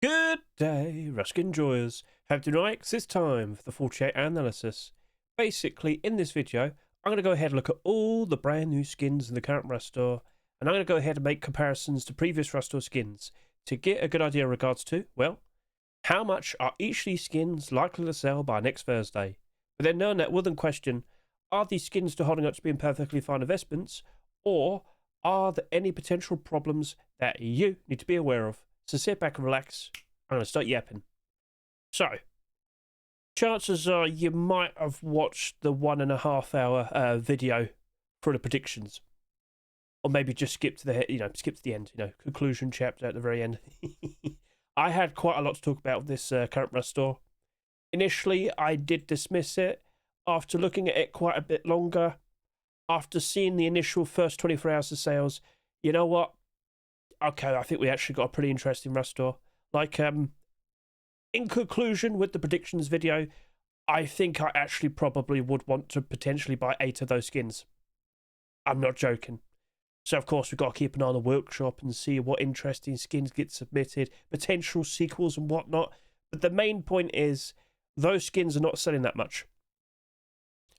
Good day, Ruskin enjoyers. Hope to like it's time for the 48 analysis. Basically, in this video, I'm going to go ahead and look at all the brand new skins in the current Rust store, and I'm going to go ahead and make comparisons to previous Rust store skins to get a good idea in regards to, well, how much are each of these skins likely to sell by next Thursday? But then knowing that, we'll then question, are these skins still holding up to being perfectly fine investments, or are there any potential problems that you need to be aware of? So sit back and relax. I'm going to start yapping. So, chances are you might have watched the 1.5 hour video for the predictions, or maybe just skip to the end. Conclusion chapter at the very end. I had quite a lot to talk about with this current Rust store. Initially, I did dismiss it. After looking at it quite a bit longer, after seeing the initial first 24 hours of sales, you know what? Okay, I think we actually got a pretty interesting Rust store. In conclusion with the predictions video, I think I actually probably would want to potentially buy 8 of those skins. I'm not joking. So, of course, we've got to keep an eye on the workshop and see what interesting skins get submitted, potential sequels and whatnot. But the main point is, those skins are not selling that much.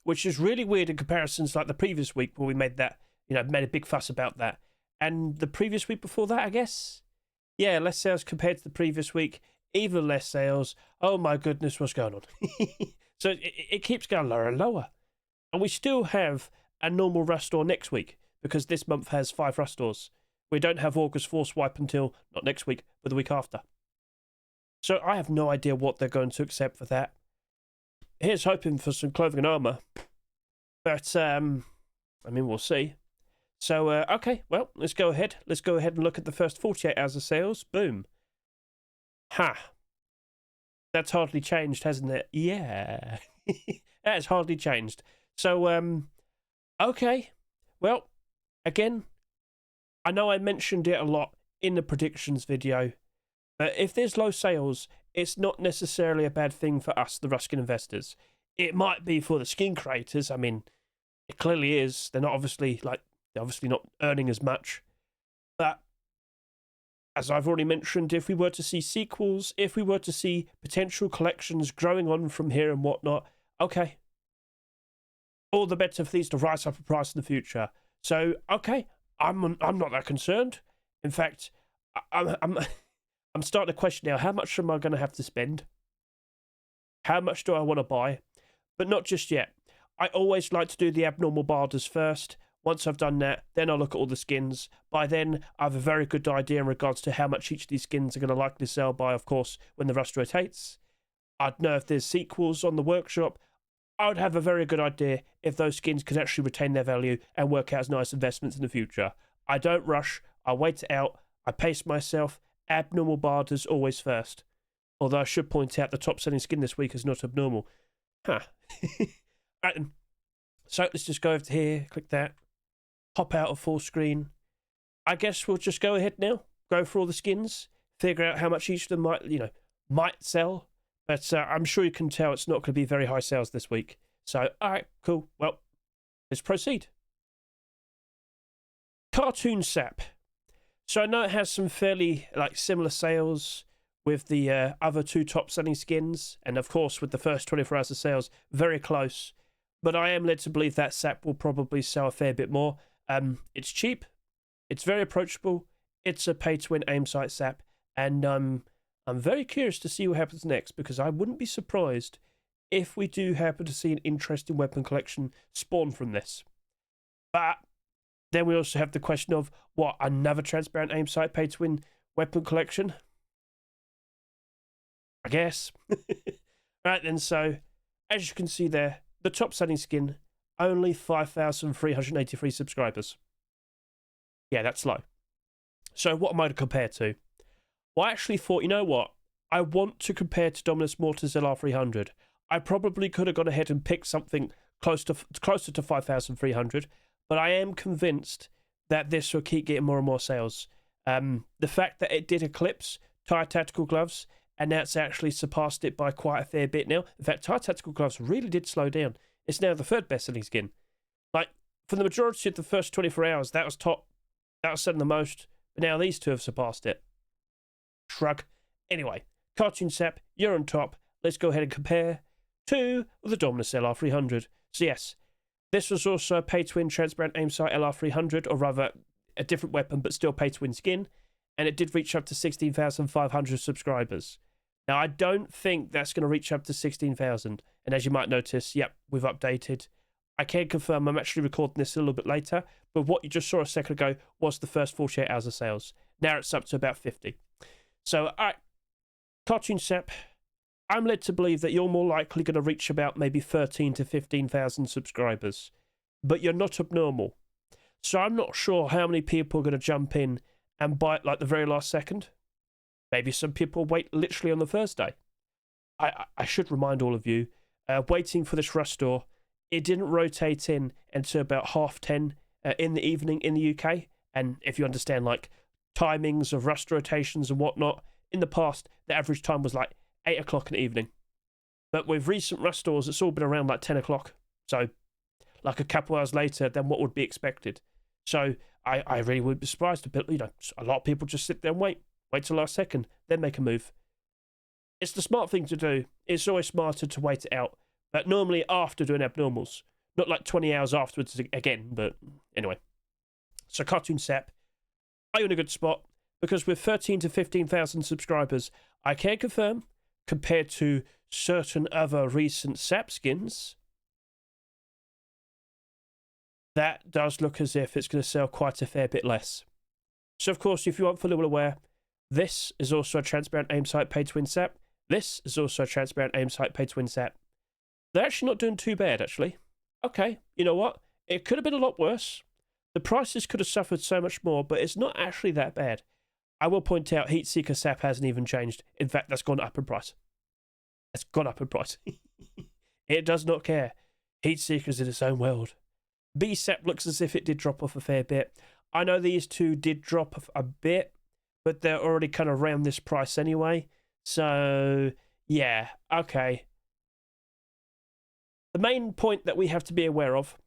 Which is really weird in comparisons like the previous week where we made a big fuss about that. And the previous week before that, I guess? Yeah, less sales compared to the previous week. Even less sales. Oh my goodness, what's going on? So it keeps going lower and lower. And we still have a normal Rust store next week, because this month has 5 Rust stores. We don't have August Force Wipe until, not next week, but the week after. So I have no idea what they're going to accept for that. Here's hoping for some clothing and armour. But, we'll see. So, okay, well, let's go ahead. Let's go ahead and look at the first 48 hours of sales. Boom. That's hardly changed, hasn't it? Yeah. That has hardly changed. So, okay. Well, again, I know I mentioned it a lot in the predictions video, but if there's low sales, it's not necessarily a bad thing for us, the Ruskin investors. It might be for the skin creators. I mean, it clearly is. They're obviously not earning as much. But as I've already mentioned, if we were to see sequels, if we were to see potential collections growing on from here and whatnot, okay, all the better for these to rise up in price in the future. So, okay, I'm not that concerned. In fact, I'm starting to question now, how much am I going to have to spend? How much do I want to buy? But not just yet. I always like to do the abnormal barters first. Once I've done that, then I'll look at all the skins. By then, I have a very good idea in regards to how much each of these skins are going to likely sell by, of course, when the Rust rotates. I'd know if there's sequels on the workshop. I would have a very good idea if those skins could actually retain their value and work out as nice investments in the future. I don't rush. I wait it out. I pace myself. Abnormal barters always first. Although I should point out the top-selling skin this week is not abnormal. Right then. So let's just go over to here, click that. Hop out of full screen. I guess we'll just go ahead now, go through all the skins, figure out how much each of them might sell. But I'm sure you can tell it's not going to be very high sales this week. So, alright, cool. Well, let's proceed. Cartoon Sap. So I know it has some fairly similar sales with the other 2 top-selling skins, and of course with the first 24 hours of sales, very close. But I am led to believe that Sap will probably sell a fair bit more. It's cheap, it's very approachable, it's a pay-to-win aim sight Sap, and I'm very curious to see what happens next, because I wouldn't be surprised if we do happen to see an interesting weapon collection spawn from this. But then we also have the question of, what, another transparent aim sight pay-to-win weapon collection? I guess. Right then, so, as you can see there, the top-selling skin, only 5,383 subscribers. Yeah, that's low. So what am I to compare to? Well, I actually thought, you know what? I want to compare to Dominus Mortis LR300. I probably could have gone ahead and picked something closer to 5,300, but I am convinced that this will keep getting more and more sales. The fact that it did eclipse Tire Tactical Gloves, and now it's actually surpassed it by quite a fair bit now. In fact, Tire Tactical Gloves really did slow down. It's now the 3rd best-selling skin. For the majority of the first 24 hours, that was top. That was selling the most. But now these 2 have surpassed it. Shrug. Anyway, Cartoon Sap, you're on top. Let's go ahead and compare to the Dominus LR300. So yes, this was also a pay-to-win transparent aim sight LR300, or rather a different weapon, but still pay-to-win skin, and it did reach up to 16,500 subscribers. Now, I don't think that's going to reach up to 16,000, and as you might notice, yep, we've updated. I can confirm I'm actually recording this a little bit later, but what you just saw a second ago was the first 48 hours of sales. Now it's up to about 50. So, all right, Cartoon Sap, I'm led to believe that you're more likely going to reach about maybe 13 to 15,000 subscribers, but you're not abnormal. So I'm not sure how many people are going to jump in and buy it like the very last second. Maybe some people wait literally on the first day. I should remind all of you, waiting for this rush store, it didn't rotate in until about 10:30 in the evening in the UK. And if you understand like timings of rust rotations and whatnot, in the past, the average time was like 8 o'clock in the evening. But with recent rust stores, it's all been around like 10 o'clock. So like a couple hours later than what would be expected. So I really would be surprised. But, you know, a lot of people just sit there and wait till last second, then make a move. It's the smart thing to do. It's always smarter to wait it out. But normally after doing abnormals. Not like 20 hours afterwards again, but anyway. So Cartoon Sap, are you in a good spot? Because with 13 to 15,000 subscribers, I can confirm, compared to certain other recent Sap skins, that does look as if it's going to sell quite a fair bit less. So of course, if you aren't fully well aware, this is also a transparent aim sight pay-to-win Sap. This is also a transparent aim sight pay-to-win Sap. They're actually not doing too bad, actually. Okay, you know what? It could have been a lot worse. The prices could have suffered so much more, but it's not actually that bad. I will point out Heatseeker Sap hasn't even changed. In fact, that's gone up in price. It's gone up in price. It does not care. Heatseeker's in its own world. B-Sap looks as if it did drop off a fair bit. I know these two did drop off a bit, but they're already kind of around this price anyway. So, yeah, okay. The main point that we have to be aware of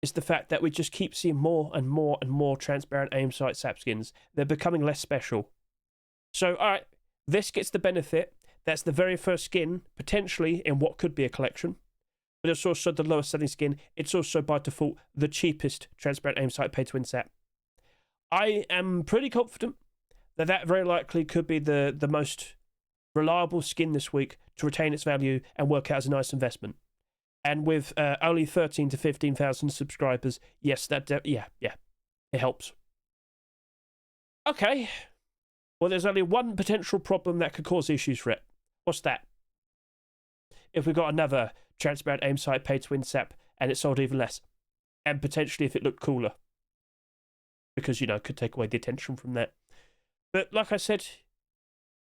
is the fact that we just keep seeing more and more and more transparent aim sight Sap skins. They're becoming less special. So, all right, this gets the benefit. That's the very first skin, potentially, in what could be a collection. But it's also the lowest selling skin. It's also, by default, the cheapest transparent aim sight pay-to-win Sap. I am pretty confident that that very likely could be the most reliable skin this week to retain its value and work out as a nice investment. And with only 13 to 15,000 subscribers, yes, yeah, it helps. Okay, well, there's only one potential problem that could cause issues for it. What's that? If we got another transparent aim sight pay-to-win Sap and it sold even less, and potentially if it looked cooler, because, you know, it could take away the attention from that. But like I said,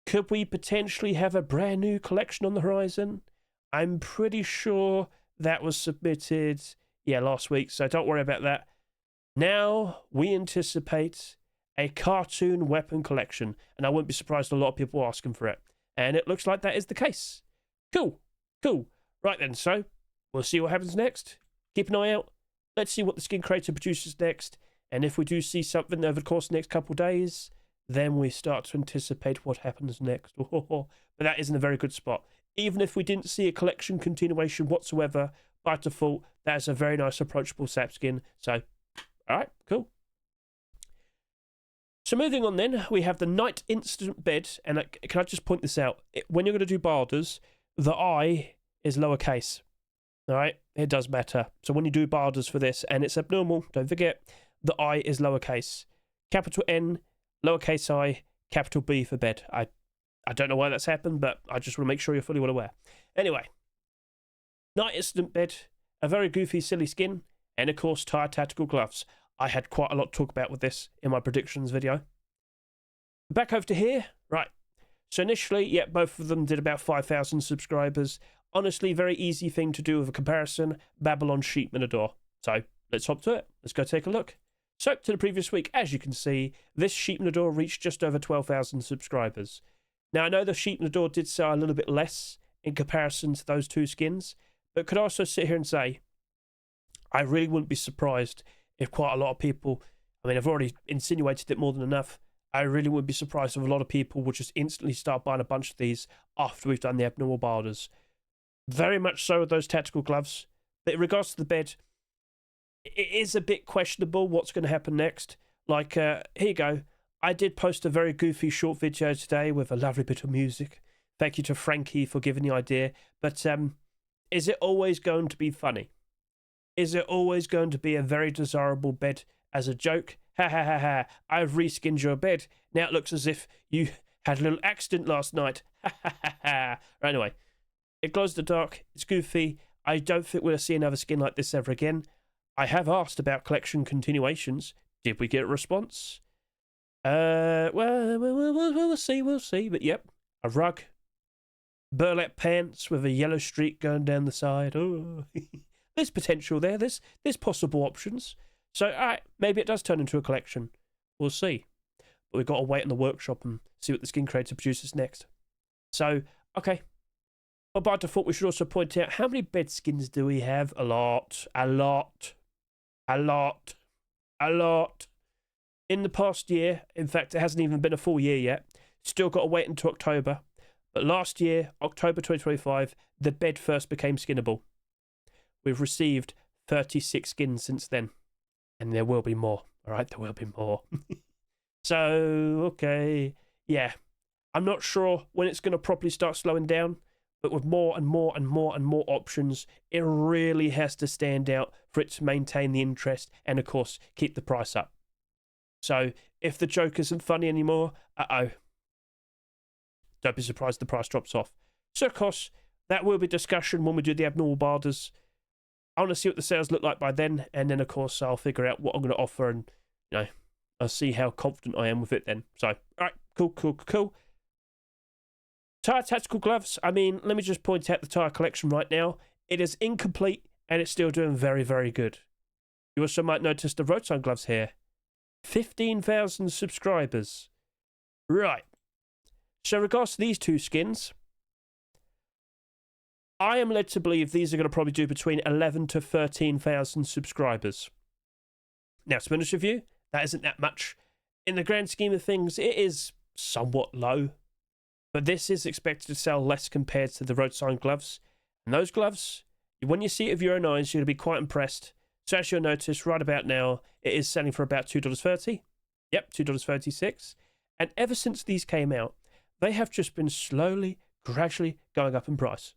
could we potentially have a brand new collection on the horizon? I'm pretty sure that was submitted, last week, so don't worry about that. Now we anticipate a cartoon weapon collection, and I wouldn't be surprised a lot of people are asking for it. And it looks like that is the case. Cool. Right then, so we'll see what happens next. Keep an eye out. Let's see what the skin creator produces next, and if we do see something over the course of the next couple of days, then we start to anticipate what happens next. But that isn't a very good spot. Even if we didn't see a collection continuation whatsoever, by default, that is a very nice approachable Sap skin. So, alright, cool. So moving on then, we have the Night Instant Bed. And can I just point this out? When you're going to do barders, the I is lowercase. Alright, it does matter. So when you do barders for this, and it's abnormal, don't forget, the I is lowercase. Capital N, lowercase I, capital B for bed. I don't know why that's happened, but I just want to make sure you're fully well aware. Anyway, Night Instant Bed, a very goofy, silly skin, and of course, tired tactical gloves. I had quite a lot to talk about with this in my predictions video. Back over to here, right. So initially, both of them did about 5,000 subscribers. Honestly, very easy thing to do with a comparison, Babylon Sheep Minador. So let's hop to it. Let's go take a look. So to the previous week, as you can see, this Sheep Minador reached just over 12,000 subscribers. Now, I know the Sheep Minador did sell a little bit less in comparison to those two skins, but could also sit here and say, I really wouldn't be surprised if quite a lot of people, I mean, I've already insinuated it more than enough, I really would be surprised if a lot of people would just instantly start buying a bunch of these after we've done the abnormal barders. Very much so with those tactical gloves. But in regards to the bed, it is a bit questionable what's going to happen next. Like, here you go. I did post a very goofy short video today with a lovely bit of music. Thank you to Frankie for giving the idea. But is it always going to be funny? Is it always going to be a very desirable bed as a joke? Ha ha ha ha, I've reskinned your bed. Now it looks as if you had a little accident last night. Ha ha ha ha. Right, anyway, it glows in the dark. It's goofy. I don't think we'll see another skin like this ever again. I have asked about collection continuations. Did we get a response? Well, we'll see. But yep, a rug, burlap pants with a yellow streak going down the side. Oh, there's potential there. There's possible options. So, all right, maybe it does turn into a collection. We'll see. But we've got to wait in the workshop and see what the skin creator produces next. So, okay. But by default, we should also point out, how many bed skins do we have? A lot. In the past year, in fact, it hasn't even been a full year yet. Still got to wait until October. But last year, October 2025, the bed first became skinnable. We've received 36 skins since then. And there will be more. All right, there will be more. So, okay. Yeah. I'm not sure when it's going to properly start slowing down. But with more and more options, it really has to stand out for it to maintain the interest and, of course, keep the price up. So, if the joke isn't funny anymore, don't be surprised the price drops off. So, of course, that will be discussion when we do the abnormal barders. I want to see what the sales look like by then, and then, of course, I'll figure out what I'm going to offer, and, I'll see how confident I am with it then. So, all right, cool. Tire tactical gloves. I mean, let me just point out the tire collection right now. It is incomplete, and it's still doing very, very good. You also might notice the roadside gloves here. 15,000 subscribers. Right. So, in regards to these two skins, I am led to believe these are going to probably do between 11 to 13,000 subscribers. Now, to be honest with you, that isn't that much. In the grand scheme of things, it is somewhat low. But this is expected to sell less compared to the roadside gloves. And those gloves, when you see it with your own eyes, you're going to be quite impressed. So as you'll notice, right about now, it is selling for about $2.30. Yep, $2.36. And ever since these came out, they have just been slowly, gradually going up in price.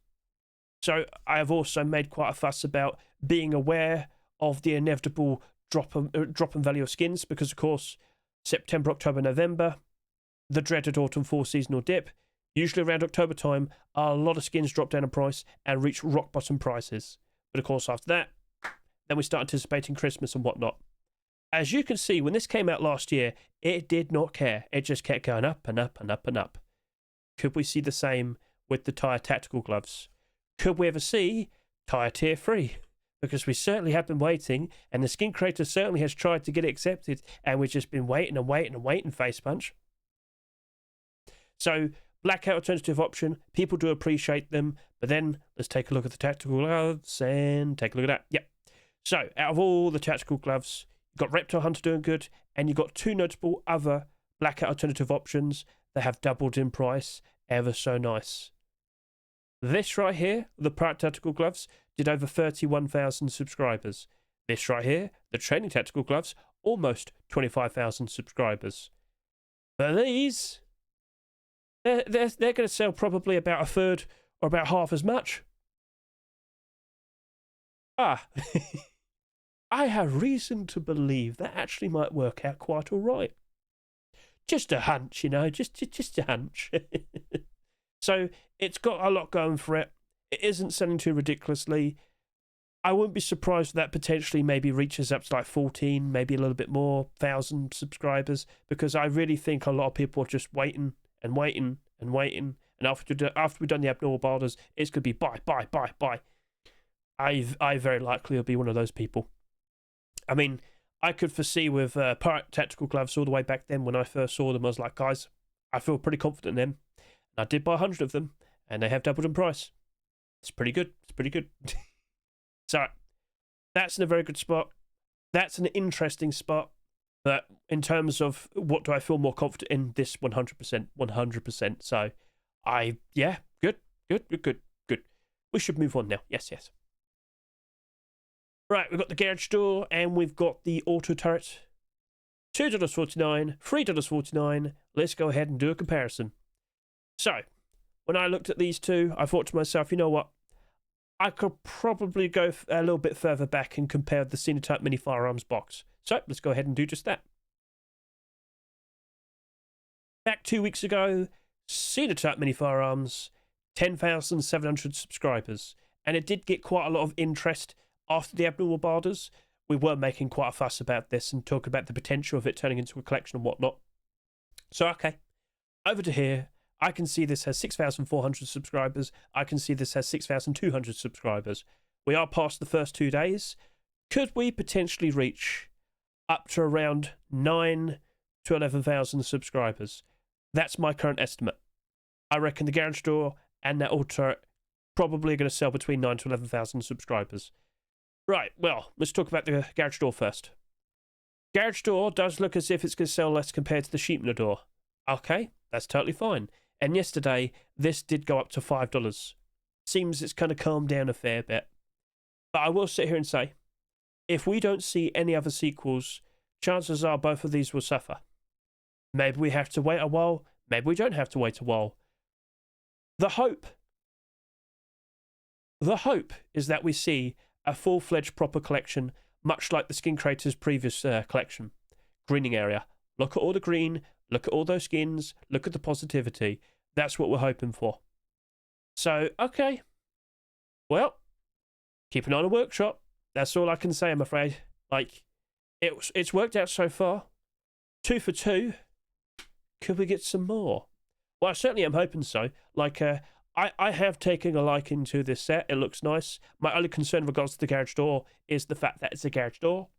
So I have also made quite a fuss about being aware of the inevitable drop in value of skins, because, of course, September, October, November, the dreaded autumn-fall seasonal dip. Usually around October time, a lot of skins drop down in price and reach rock-bottom prices. But, of course, after that, then we start anticipating Christmas and whatnot. As you can see, when this came out last year, it did not care. It just kept going up and up and up and up. Could we see the same with the tire tactical gloves? Could we ever see tire tier 3? Because we certainly have been waiting, and the skin creator certainly has tried to get it accepted, and we've just been waiting, face punch. So, blackout alternative option, people do appreciate them, but then let's take a look at the tactical gloves and take a look at that. Yep. So, out of all the tactical gloves, you've got Reptile Hunter doing good, and you've got two notable other blackout alternative options that have doubled in price, ever so nice. This right here, the Pirate Tactical Gloves, did over 31,000 subscribers. This right here, the Training Tactical Gloves, almost 25,000 subscribers. But these, they're going to sell probably about a third or about half as much. I have reason to believe that actually might work out quite all right. Just a hunch, just a hunch. So it's got a lot going for it. It isn't selling too ridiculously. I wouldn't be surprised if that potentially maybe reaches up to like 14, maybe a little bit more, 1,000 subscribers, because I really think a lot of people are just waiting. And after we've done the abnormal barders, it's going to be buy. I very likely will be one of those people. I mean, I could foresee with Pirate Tactical Gloves all the way back then when I first saw them, I was like, guys, I feel pretty confident in them. I did buy 100 of them, and they have doubled in price. It's pretty good. So, that's in a very good spot. That's an interesting spot. But in terms of what do I feel more confident in, this 100%, 100%. So yeah, good. We should move on now. Yes. Right, we've got the garage door and we've got the auto turret. $2.49, $3.49. Let's go ahead and do a comparison. So, when I looked at these two, I thought to myself, you know what? I could probably go a little bit further back and compare the Cine-Type Mini Firearms box. So, let's go ahead and do just that. Back 2 weeks ago, Cine-Type Mini Firearms, 10,700 subscribers. And it did get quite a lot of interest after the abnormal barders. We were making quite a fuss about this and talking about the potential of it turning into a collection and whatnot. So, okay, over to here. I can see this has 6,400 subscribers. I can see this has 6,200 subscribers. We are past the first 2 days. Could we potentially reach up to around 9 to 11,000 subscribers? That's my current estimate. I reckon the garage door and that auto probably going to sell between 9 to 11,000 subscribers. Right, well, let's talk about the garage door first. Garage door does look as if it's going to sell less compared to the sheepner door. Okay, that's totally fine. And yesterday, this did go up to $5. Seems it's kind of calmed down a fair bit. But I will sit here and say, if we don't see any other sequels, chances are both of these will suffer. Maybe we have to wait a while, maybe we don't have to wait a while. The hope is that we see a full-fledged proper collection, much like the Skin Creator's previous collection. Greening area. Look at all the green, look at all those skins, look at the positivity. That's what we're hoping for. So, okay. Well, keep an eye on the workshop. That's all I can say, I'm afraid. Like, it's worked out so far. 2 for 2. Could we get some more? Well, I certainly am hoping so. Like, I have taken a liking to this set. It looks nice. My only concern in regards to the garage door is the fact that it's a garage door.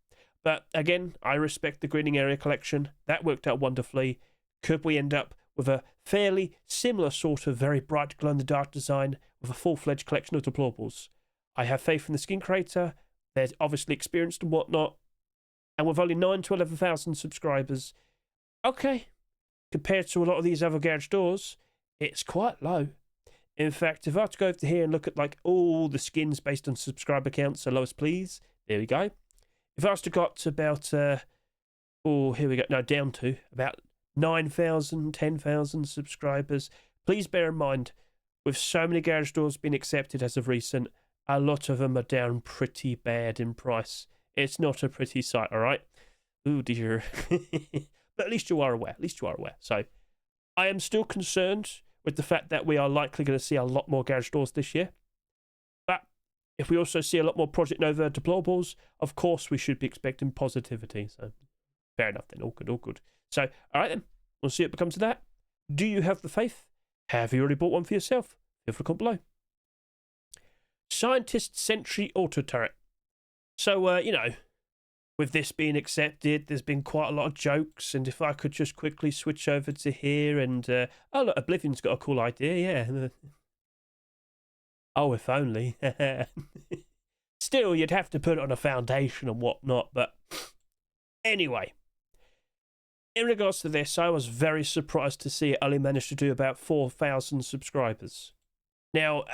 But again, I respect the greening area collection. That worked out wonderfully. Could we end up with a fairly similar sort of very bright glow-in-the-dark design with a full-fledged collection of deplorables? I have faith in the Skin Creator. They're obviously experienced and whatnot. And with only 9 to 11,000 subscribers, okay, compared to a lot of these other garage doors, it's quite low. In fact, if I were to go over to here and look at like all the skins based on subscriber counts, so lowest please, there we go. If I was to go up to about, here we go, no, down to about 9,000, 10,000 subscribers, please bear in mind, with so many garage doors being accepted as of recent, a lot of them are down pretty bad in price. It's not a pretty sight, all right? Ooh, dear. But at least you are aware. So I am still concerned with the fact that we are likely going to see a lot more garage doors this year. But if we also see a lot more Project Nova deplorables, of course we should be expecting positivity. So fair enough then, all good. So, all right then, we'll see what becomes of that. Do you have the faith? Have you already bought one for yourself? Feel free to comment below. Scientist Sentry Auto Turret. So, with this being accepted, there's been quite a lot of jokes, and if I could just quickly switch over to here and... oh, look, Oblivion's got a cool idea, yeah. Oh, if only. Still, you'd have to put it on a foundation and whatnot, but... Anyway. In regards to this, I was very surprised to see it only managed to do about 4,000 subscribers. Now,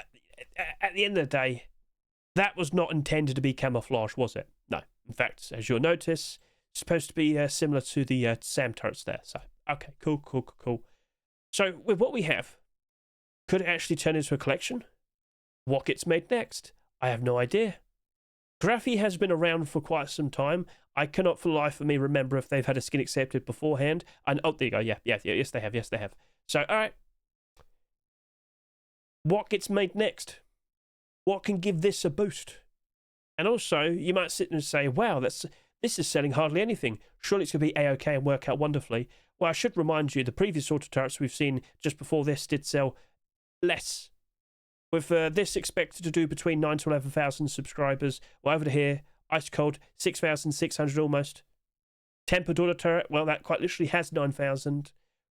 at the end of the day, that was not intended to be camouflage, was it? No. In fact, as you'll notice, it's supposed to be similar to the SAM turrets there. So, okay, cool. So, with what we have, could it actually turn into a collection? What gets made next? I have no idea. Graphy has been around for quite some time. I cannot for the life of me remember if they've had a skin accepted beforehand. And oh, there you go. Yeah, yes they have. So, all right. What gets made next? What can give this a boost? And also, you might sit and say, wow, this is selling hardly anything. Surely it's going to be A-OK and work out wonderfully. Well, I should remind you, the previous auto turrets we've seen just before this did sell less. With this expected to do between 9 to 11,000 subscribers. Well, over to here, Ice Cold, 6,600 almost. Tempered auto turret, well, that quite literally has 9,000.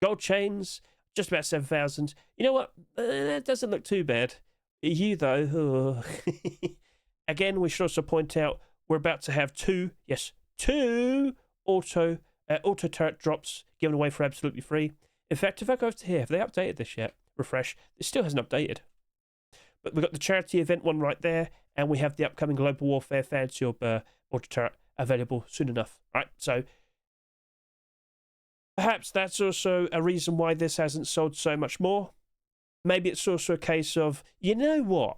Gold chains, just about 7,000. You know what? That doesn't look too bad. You, though, again, we should also point out we're about to have two auto Auto turret drops given away for absolutely free. In fact, if I go over to here, have they updated this yet? Refresh. It still hasn't updated. But we've got the charity event one right there, and we have the upcoming Global Warfare Fancy Auto turret available soon enough. Right, so perhaps that's also a reason why this hasn't sold so much more. Maybe it's also a case of, you know what?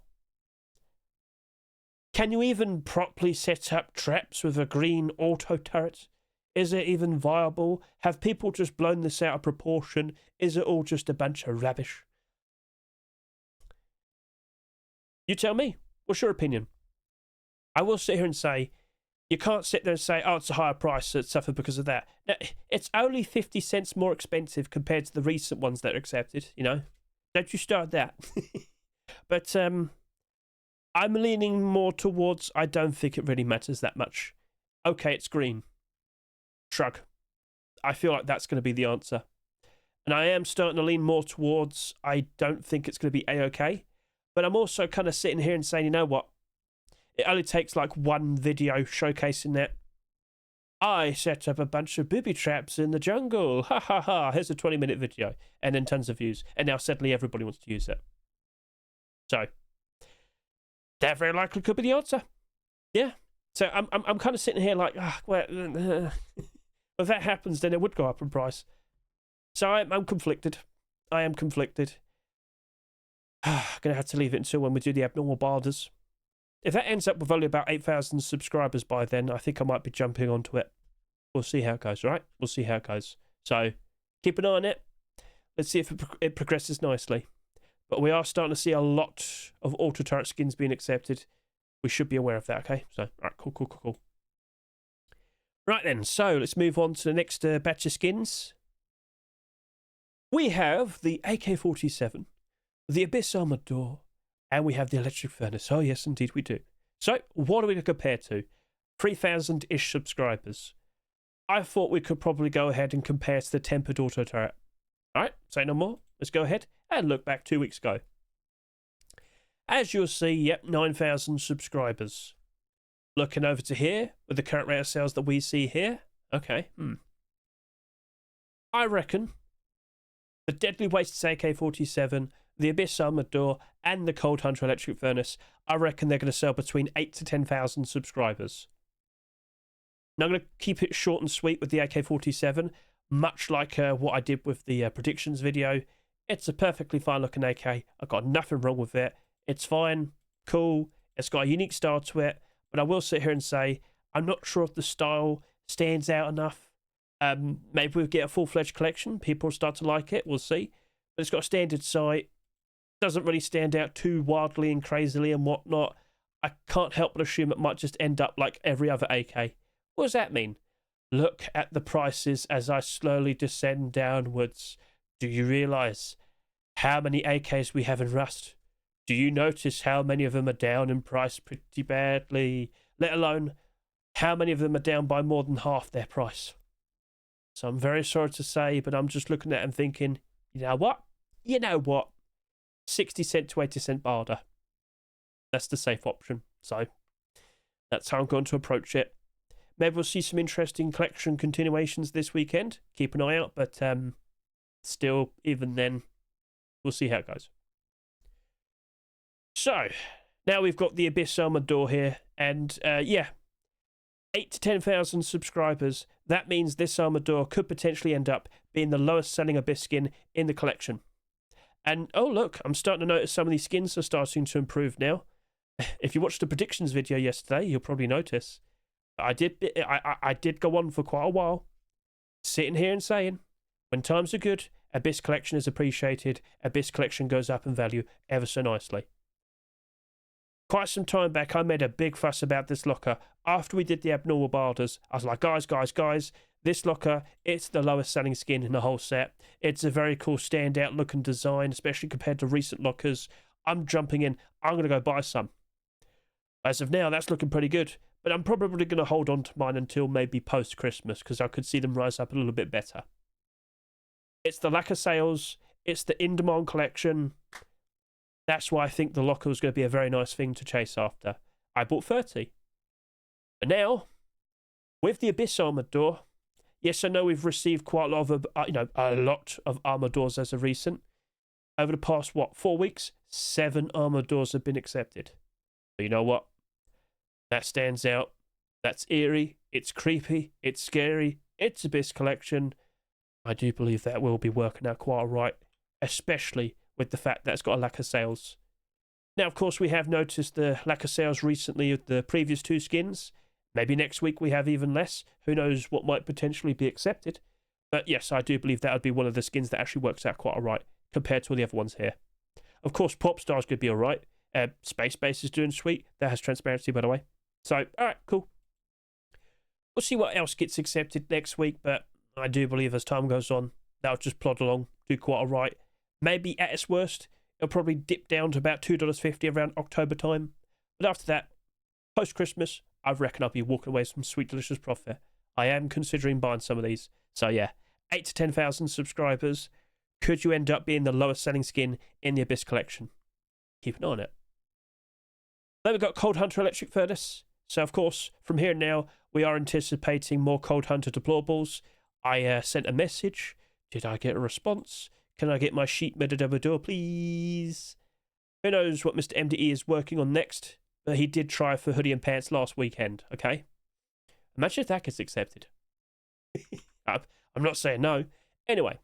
Can you even properly set up traps with a green auto turret? Is it even viable? Have people just blown this out of proportion? Is it all just a bunch of rubbish? You tell me. What's your opinion? I will sit here and say, you can't sit there and say, oh, it's a higher price, so it's suffered because of that. Now, it's only 50 cents more expensive compared to the recent ones that are accepted, you know? Don't you start that. But I'm leaning more towards, I don't think it really matters that much. Okay, it's green. Shrug. I feel like that's going to be the answer. And I am starting to lean more towards, I don't think it's going to be A-okay. But I'm also kind of sitting here and saying, you know what? It only takes like one video showcasing that. I set up a bunch of booby traps in the jungle. Ha ha ha. Here's a 20-minute video. And then tons of views. And now suddenly everybody wants to use it. So, that very likely could be the answer. Yeah. So I'm kind of sitting here like, well, if that happens, then it would go up in price. So I'm conflicted. I am conflicted. I'm going to have to leave it until when we do the abnormal barders. If that ends up with only about 8,000 subscribers by then, I think I might be jumping onto it. We'll see how it goes, right? We'll see how it goes. So, keep an eye on it. Let's see if it progresses nicely. But we are starting to see a lot of auto turret skins being accepted. We should be aware of that, okay? So, alright, cool. Right then, so let's move on to the next batch of skins. We have the AK-47, the Abyss Armored Door, and we have the Electric Furnace. Oh, yes, indeed we do. So, what are we going to compare to? 3,000-ish subscribers. I thought we could probably go ahead and compare to the Tempered Auto Turret. Alright, say no more. Let's go ahead and look back 2 weeks ago. As you'll see, yep, 9,000 subscribers. Looking over to here, with the current rate of sales that we see here. Okay, I reckon the Deadly Wastes AK-47, the Abyss Armored Door, and the Cold Hunter Electric Furnace, I reckon they're going to sell between 8 to 10,000 subscribers. Now, I'm going to keep it short and sweet with the AK-47, much like what I did with the predictions video. It's a perfectly fine looking AK. I've got nothing wrong with it. It's fine, cool, it's got a unique style to it, but I will sit here and say, I'm not sure if the style stands out enough. Maybe we'll get a full-fledged collection. People will start to like it. We'll see. But it's got a standard sight. Doesn't really stand out too wildly and crazily and whatnot. I can't help but assume it might just end up like every other AK. What does that mean? Look at the prices as I slowly descend downwards. Do you realise how many AKs we have in Rust? Do you notice how many of them are down in price pretty badly? Let alone how many of them are down by more than half their price. So I'm very sorry to say, but I'm just looking at it and thinking, you know what? 60 cent to 80 cent barter. That's the safe option. So that's how I'm going to approach it. Maybe we'll see some interesting collection continuations this weekend. Keep an eye out, but still, even then, we'll see how it goes. So, now we've got the Abyss Armored Door here, and 8 to 10,000 subscribers. That means this Armored Door could potentially end up being the lowest selling Abyss skin in the collection. And, oh look, I'm starting to notice some of these skins are starting to improve now. If you watched the predictions video yesterday, you'll probably notice. I did go on for quite a while, sitting here and saying, when times are good, Abyss collection is appreciated, Abyss collection goes up in value ever so nicely. Quite some time back, I made a big fuss about this locker. After we did the abnormal barders, I was like, guys, this locker, it's the lowest selling skin in the whole set. It's a very cool standout look and design, especially compared to recent lockers. I'm jumping in. I'm going to go buy some. As of now, that's looking pretty good. But I'm probably going to hold on to mine until maybe post-Christmas, because I could see them rise up a little bit better. It's the lack of sales. It's the in-demand collection. That's why I think the locker was going to be a very nice thing to chase after. I bought 30. But now, with the Abyss Armored Door, Yes, I know we've received quite a lot of, a lot of armor doors as of recent. Over the past, 4 weeks, 7 armor doors have been accepted. But you know what? That stands out. That's eerie. It's creepy. It's scary. It's Abyss Collection. I do believe that will be working out quite all right, especially with the fact that it's got a lack of sales. Now, of course, we have noticed the lack of sales recently of the previous 2 skins. Maybe next week we have even less. Who knows what might potentially be accepted. But yes, I do believe that would be one of the skins that actually works out quite all right compared to all the other ones here. Of course, Popstar's could be all right. Space Base is doing sweet. That has transparency, by the way. So, all right, cool. We'll see what else gets accepted next week, but I do believe as time goes on, that'll just plod along, do quite all right. Maybe at its worst, it'll probably dip down to about $2.50 around October time. But after that, post-Christmas, I reckon I'll be walking away with some sweet, delicious profit. I am considering buying some of these. So yeah, 8 to 10,000 subscribers. Could you end up being the lowest selling skin in the Abyss Collection? Keep an eye on it. Then we've got Cold Hunter Electric Furnace. So of course, from here now, we are anticipating more Cold Hunter deplorables. I sent a message. Did I get a response? Can I get my sheet made over door, please? Who knows what Mr. MDE is working on next? But he did try for hoodie and pants last weekend, okay? Imagine if that gets accepted. I'm not saying no. Anyway,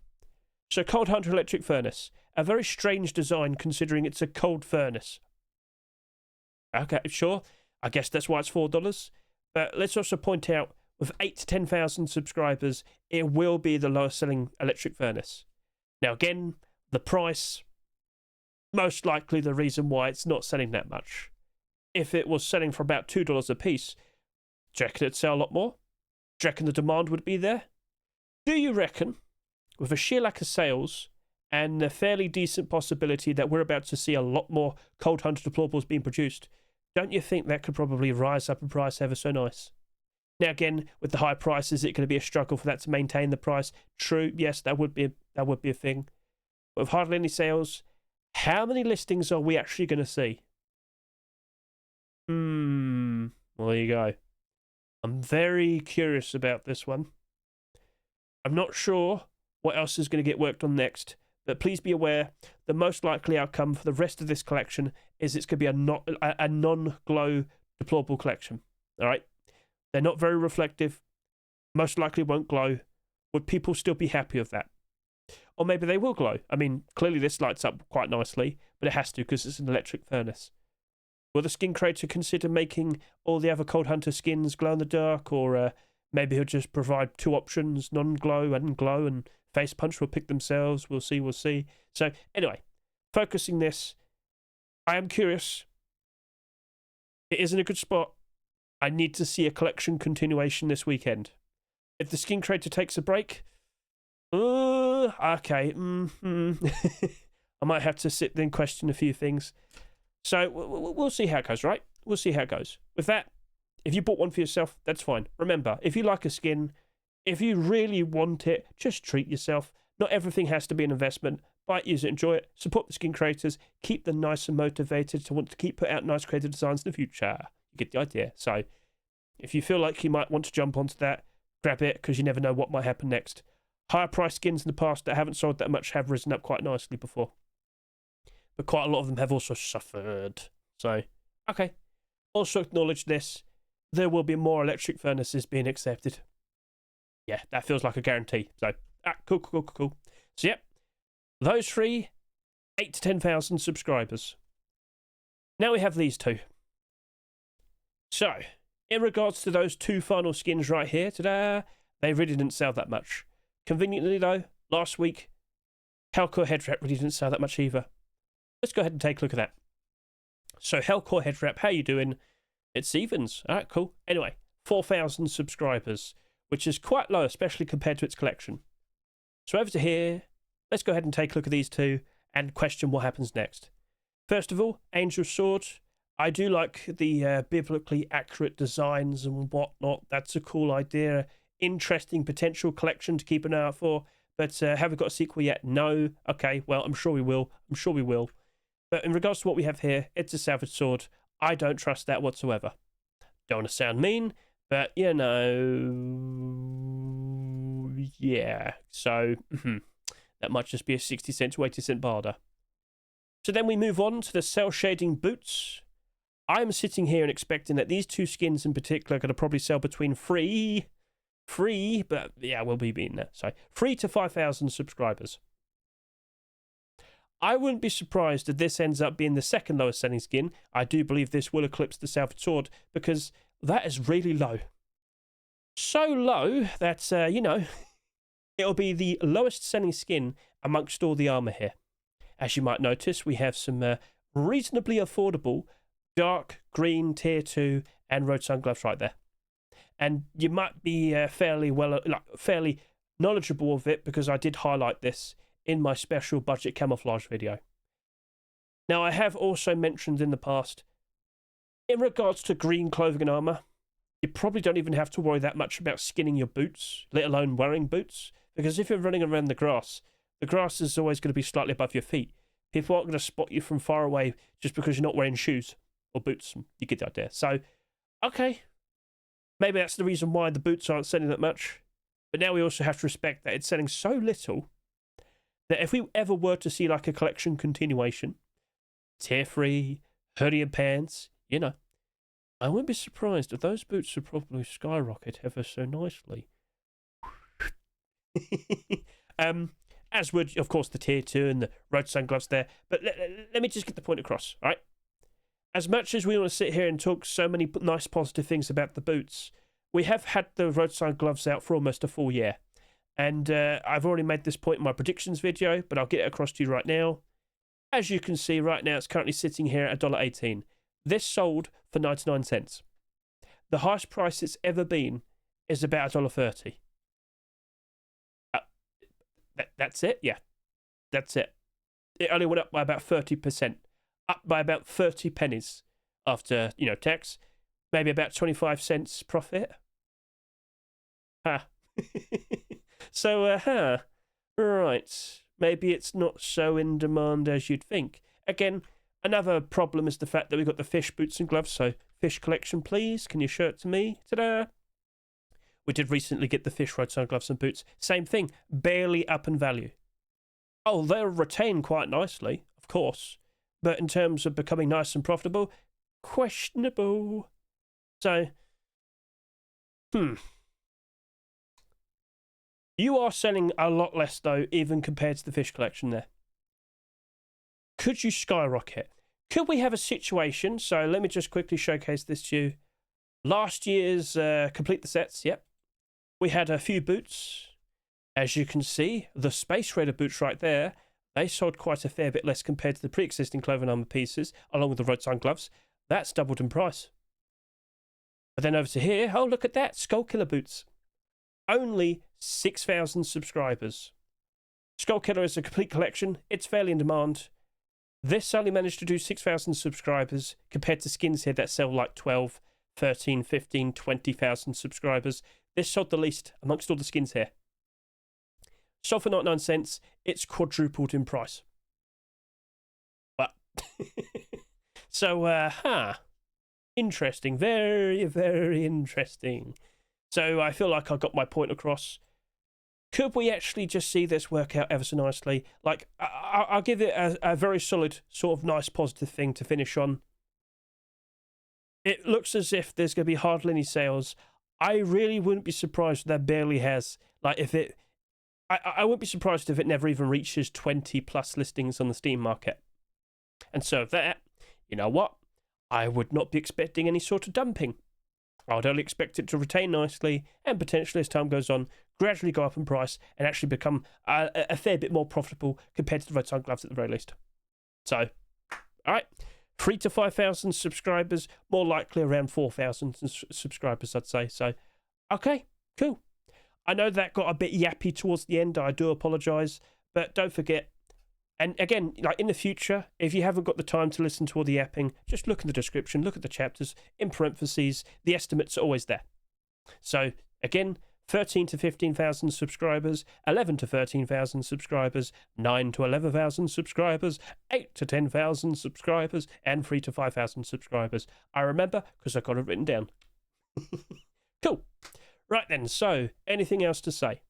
so Cold Hunter Electric Furnace. A very strange design considering it's a cold furnace. Okay, sure. I guess that's why it's $4. But let's also point out, with 8 to 10,000 subscribers, it will be the lowest selling electric furnace. Now again, the price, most likely the reason why it's not selling that much. If it was selling for about $2 a piece, do you reckon it'd sell a lot more? Do you reckon the demand would be there? Do you reckon, with a sheer lack of sales and a fairly decent possibility that we're about to see a lot more Cold Hunter deplorables being produced, don't you think that could probably rise up in price ever so nice? Now again, with the high prices, is it going to be a struggle for that to maintain the price? True, yes, that would be a thing. But with hardly any sales, how many listings are we actually going to see? Well, there you go. I'm very curious about this one. I'm not sure what else is going to get worked on next, but please be aware the most likely outcome for the rest of this collection is it's going to be a non-glow deplorable collection. All right? They're not very reflective. Most likely won't glow. Would people still be happy with that? Or maybe they will glow. I mean, clearly this lights up quite nicely, but it has to because it's an electric furnace. Will the skin creator consider making all the other Cold Hunter skins glow in the dark, or maybe he'll just provide 2 options, non-glow and glow, and Face Punch will pick themselves. We'll see. So anyway, focusing this, I am curious. It is in a good spot. I need to see a collection continuation this weekend. If the skin creator takes a break, okay, I might have to sit there and question a few things. So we'll see how it goes, right? We'll see how it goes. With that, if you bought one for yourself, that's fine. Remember, if you like a skin, if you really want it, just treat yourself. Not everything has to be an investment. Buy it, use it, enjoy it. Support the skin creators. Keep them nice and motivated to want to keep putting out nice creative designs in the future. You get the idea. So if you feel like you might want to jump onto that, grab it, because you never know what might happen next. Higher price skins in the past that haven't sold that much have risen up quite nicely before. But quite a lot of them have also suffered. So, okay. Also acknowledge this. There will be more electric furnaces being accepted. Yeah, that feels like a guarantee. So, cool. So, yep. Those 3, 8 to 10,000 subscribers. Now we have these 2. So, in regards to those 2 final skins right here, ta-da, they really didn't sell that much. Conveniently, though, last week, Hellcore Hedge really didn't sell that much either. Let's go ahead and take a look at that. So, Hellcore Hedge Wrap, how you doing? It's evens. All right, cool. Anyway, 4,000 subscribers, which is quite low, especially compared to its collection. So, over to here. Let's go ahead and take a look at these 2 and question what happens next. First of all, Angel Sword. I do like the biblically accurate designs and whatnot. That's a cool idea. Interesting potential collection to keep an eye out for. But have we got a sequel yet? No. Okay, well, I'm sure we will. But in regards to what we have here, it's a salvage sword. I don't trust that whatsoever. Don't want to sound mean, but, you know, yeah. So that might just be a 60 cent to 80 cent barter. So then we move on to the cell shading boots. I'm sitting here and expecting that these two skins in particular are going to probably sell between free, but yeah, we'll be beating that. So 3 to 5,000 subscribers. I wouldn't be surprised if this ends up being the second lowest selling skin. I do believe this will eclipse the Salvage Sword because that is really low. So low that, it'll be the lowest selling skin amongst all the armor here. As you might notice, we have some reasonably affordable dark green tier 2 and road sun gloves right there. And you might be fairly knowledgeable of it because I did highlight this in my special budget camouflage video. Now, I have also mentioned in the past, in regards to green clothing and armor, you probably don't even have to worry that much about skinning your boots, let alone wearing boots, because if you're running around the grass is always going to be slightly above your feet. People aren't going to spot you from far away just because you're not wearing shoes or boots. You get the idea. So, okay, maybe that's the reason why the boots aren't selling that much. But now we also have to respect that it's selling so little that if we ever were to see like a collection continuation, tier 3, hoodie and pants, I wouldn't be surprised if those boots would probably skyrocket ever so nicely. As would, of course, the tier 2 and the road sun gloves there. But let me just get the point across, all right? As much as we want to sit here and talk so many nice positive things about the boots, we have had the road sun gloves out for almost a full year. And I've already made this point in my predictions video, but I'll get it across to you right now. As you can see right now, it's currently sitting here at $1.18. This sold for 99 cents. The highest price it's ever been is about $1.30. That's it? Yeah, that's it. It only went up by about 30%. Up by about 30 pennies after, tax. Maybe about 25 cents profit. So, right. Maybe it's not so in demand as you'd think. Again, another problem is the fact that we've got the fish boots and gloves. So, fish collection, please. Can you show it to me? Ta-da! We did recently get the fish road sun gloves and boots. Same thing. Barely up in value. Oh, they'll retain quite nicely, of course. But in terms of becoming nice and profitable, questionable. So, You are selling a lot less, though, even compared to the fish collection there. Could you skyrocket? Could we have a situation? So let me just quickly showcase this to you. Last year's Complete the Sets, yep. We had a few boots. As you can see, the Space Raider boots right there, they sold quite a fair bit less compared to the pre-existing clothing armor pieces, along with the road sun gloves. That's doubled in price. But then over to here, oh, look at that, Skull Killer boots. Only 6,000 subscribers. Skull Killer is a complete collection. It's fairly in demand. This only managed to do 6,000 subscribers compared to skins here that sell like 12, 13, 15, 20,000 subscribers. This sold the least amongst all the skins here. Sold for 99 cents. It's quadrupled in price. But so, interesting. Very, very interesting. So I feel like I got my point across. Could we actually just see this work out ever so nicely? Like, I'll give it a very solid, sort of nice, positive thing to finish on. It looks as if there's going to be hardly any sales. I really wouldn't be surprised if that barely has. Like, if it... I wouldn't be surprised if it never even reaches 20 plus listings on the Steam market. And so that, you know what? I would not be expecting any sort of dumping. I would only expect it to retain nicely and potentially, as time goes on, gradually go up in price and actually become a fair bit more profitable compared to the road sun gloves at the very least. So, all right, 3 to 5,000 subscribers, more likely around 4,000 subscribers, I'd say. So, okay, cool. I know that got a bit yappy towards the end. I do apologise, but don't forget. And again, like in the future, if you haven't got the time to listen to all the yapping, just look in the description, look at the chapters, in parentheses, the estimates are always there. So again, 13 to 15,000 subscribers, 11 to 13,000 subscribers, 9 to 11,000 subscribers, 8 to 10,000 subscribers, and 3 to 5,000 subscribers. I remember because I got it written down. Cool. Right then, so anything else to say?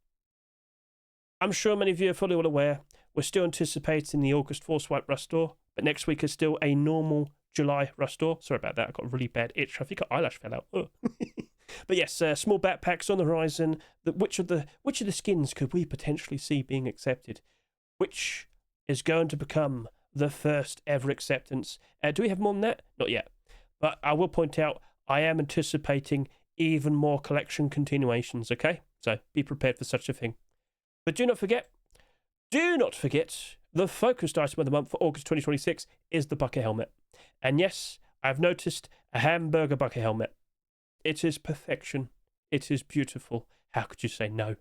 I'm sure many of you are fully well aware we're still anticipating the August Force Wipe Rust store, but next week is still a normal July Rust store. Sorry about that. I got a really bad itch. I think my eyelash fell out. But yes, small backpacks on the horizon. Which of the skins could we potentially see being accepted? Which is going to become the first ever acceptance? Do we have more than that? Not yet. But I will point out I am anticipating even more collection continuations, okay? So be prepared for such a thing. But do not forget, the focused item of the month for August 2026 is the bucket helmet. And yes, I've noticed a hamburger bucket helmet. It is perfection. It is beautiful. How could you say no?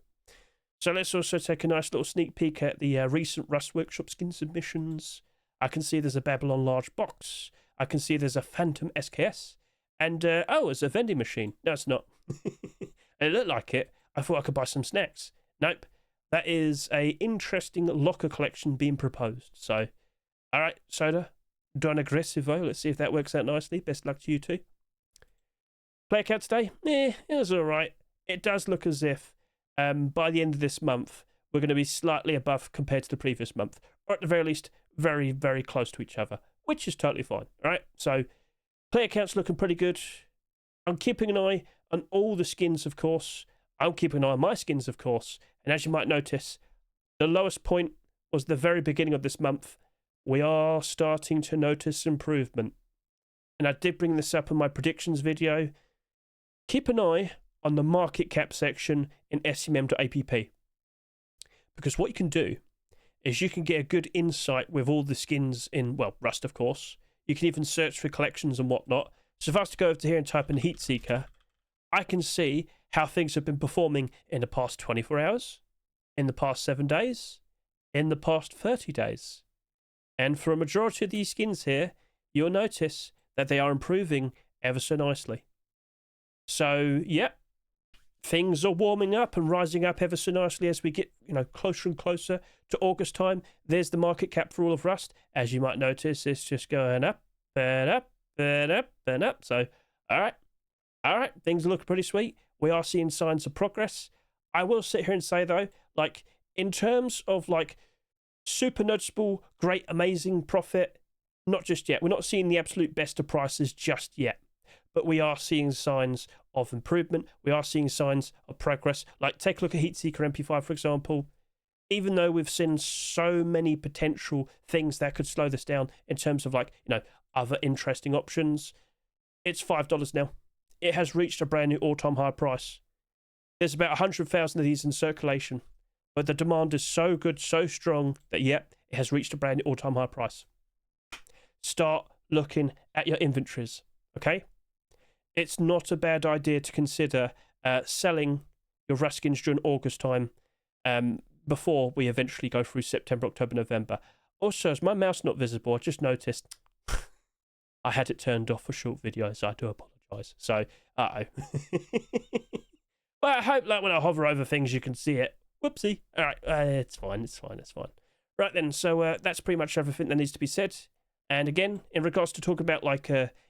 So let's also take a nice little sneak peek at the recent Rust Workshop skin submissions. I can see there's a Babylon large box. I can see there's a Phantom SKS. And, it's a vending machine. No, it's not. It looked like it. I thought I could buy some snacks. Nope. That is a interesting locker collection being proposed. So, all right, Soda, Don Aggressivo. Let's see if that works out nicely. Best luck to you too. Player count today? It was all right. It does look as if by the end of this month, we're going to be slightly above compared to the previous month. Or at the very least, very, very close to each other, which is totally fine. All right, so player count's looking pretty good. I'm keeping an eye on all the skins, of course. I'm keeping an eye on my skins, of course. And as you might notice, the lowest point was the very beginning of this month. We are starting to notice improvement. And I did bring this up in my predictions video. Keep an eye on the market cap section in SMM.app. Because what you can do is you can get a good insight with all the skins in, well, Rust, of course. You can even search for collections and whatnot. So if I was to go over to here and type in Heatseeker, I can see how things have been performing in the past 24 hours, in the past 7 days, in the past 30 days. And for a majority of these skins here, you'll notice that they are improving ever so nicely. So, yeah, things are warming up and rising up ever so nicely as we get, closer and closer to August time. There's the market cap for all of Rust. As you might notice, it's just going up and up and up and up. So, all right, things are looking pretty sweet. We are seeing signs of progress. I will sit here and say, though, in terms of, super noticeable, great, amazing profit, not just yet. We're not seeing the absolute best of prices just yet. But we are seeing signs of improvement. We are seeing signs of progress. Take a look at Heatseeker MP5, for example. Even though we've seen so many potential things that could slow this down in terms of, other interesting options, it's $5 now. It has reached a brand new all-time high price. There's about 100,000 of these in circulation. But the demand is so good, so strong, that, it has reached a brand new all-time high price. Start looking at your inventories, okay? It's not a bad idea to consider selling your Rust skins during August time before we eventually go through September, October, November. Also, as my mouse not visible, I just noticed I had it turned off for short videos. I do apologise. So, Well, I hope when I hover over things, you can see it. Whoopsie. All right, it's fine. Right then, so that's pretty much everything that needs to be said. And again, in regards to talk about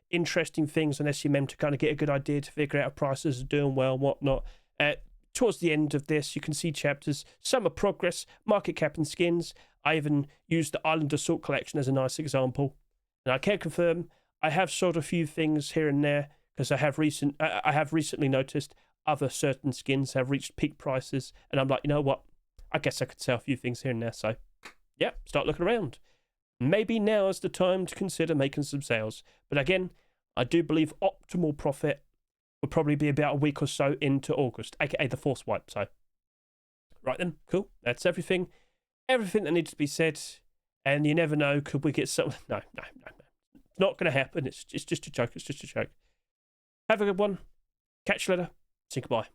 interesting things on SMM to kind of get a good idea to figure out if prices are doing well and whatnot. Towards the end of this, you can see chapters, some are progress, market cap and skins. I even used the Island Assault collection as a nice example. And I can confirm I have sold a few things here and there because I have recently noticed other certain skins have reached peak prices. And I'm like, you know what? I guess I could sell a few things here and there. So, start looking around. Maybe now is the time to consider making some sales. But again, I do believe optimal profit will probably be about a week or so into August, aka the Force Wipe. So, right then, cool. That's everything. Everything that needs to be said. And you never know, could we get something? No. It's not going to happen. It's just a joke. Have a good one. Catch you later. Say goodbye.